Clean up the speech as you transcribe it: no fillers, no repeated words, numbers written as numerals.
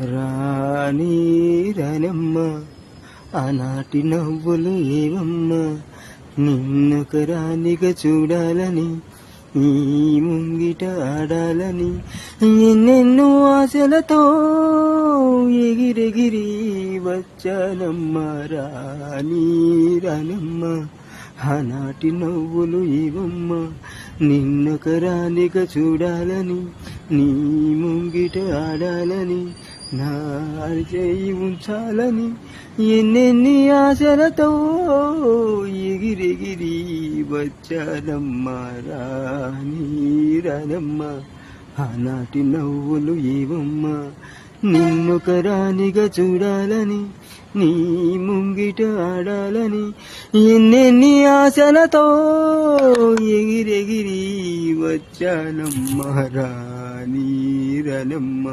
రాణి రానమ్మ ఆనాటి నవ్వులు ఏవమ్మ, నిన్నొక రాణిగా చూడాలని ఈ ముంగిట ఆడాలని ఎన్నెన్నో ఆశలతో ఎగిరెగిరి వచ్చానమ్మ. రాణి రానమ్మ ఆనాటి నవ్వులు ఏవమ్మ, నిన్నొక రాణిగా చూడాలని నీ ముంగిట ఆడాలని నా చేయి ఉంచాలని ఎన్నెన్ని ఆశలతో ఎగిరెగిరి వచ్చానమ్మ. రాణి రానమ్మ ఆనాటి నవ్వులు ఏవమ్మ, నిన్నొక రాణిగా చూడాలని నీ ముంగిట ఆడాలని ఎన్నెన్ని ఆశలతో ఎగిరెగిరి వచ్చానమ్మ. రాణి రానమ్మ.